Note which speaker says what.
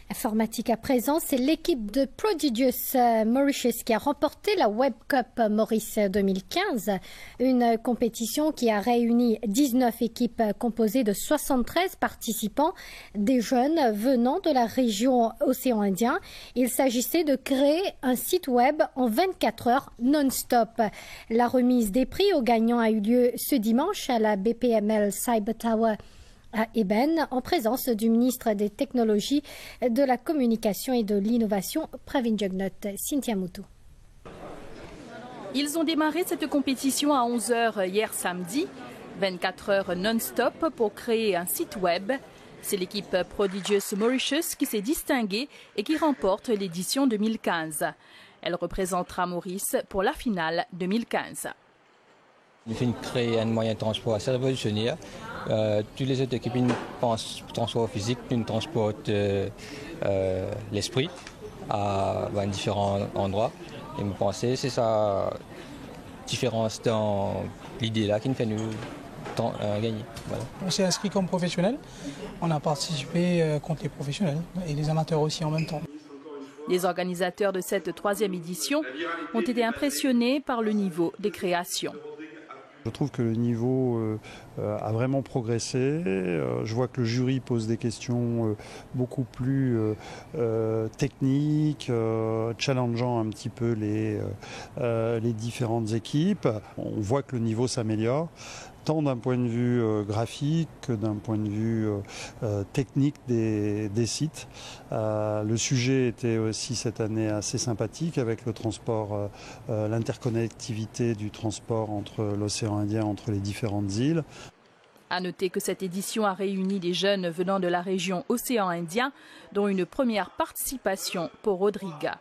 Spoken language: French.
Speaker 1: Informatique à présent, c'est l'équipe de Prodigious Mauritius qui a remporté la Web Cup Maurice 2015, une compétition qui a réuni 19 équipes composées de 73 participants, des jeunes venant de la région Océan Indien. Il s'agissait de créer un site web en 24 heures non-stop. La remise des prix aux gagnants a eu lieu ce dimanche à la BPML Cyber Tower à Eben, en présence du ministre des Technologies, de la Communication et de l'Innovation, Pravin Jugnauth. Cynthia Moutou.
Speaker 2: Ils ont démarré cette compétition à 11 h hier samedi, 24 heures non-stop pour créer un site web. C'est l'équipe Prodigious Mauritius qui s'est distinguée et qui remporte l'édition 2015. Elle représentera Maurice pour la finale 2015.
Speaker 3: Il faut créer un moyen de transport assez révolutionnaire. Toutes les autres équipes pensent transport physique, une transportent l'esprit à différents endroits. Et me penser, c'est ça différence dans l'idée là qui nous fait nous gagner. Voilà.
Speaker 4: On s'est inscrit comme professionnel. On a participé contre les professionnels et les amateurs aussi en même temps.
Speaker 2: Les organisateurs de cette 3e édition ont été impressionnés par le niveau des créations.
Speaker 5: Je trouve que le niveau a vraiment progressé. Je vois que le jury pose des questions beaucoup plus techniques, challengeant un petit peu les différentes équipes. On voit que le niveau s'améliore, tant d'un point de vue graphique que d'un point de vue technique des sites. Le sujet était aussi cette année assez sympathique avec le transport, l'interconnectivité du transport entre l'océan Indien, entre les différentes îles.
Speaker 2: À noter que cette édition a réuni des jeunes venant de la région Océan Indien, dont une première participation pour Rodriga.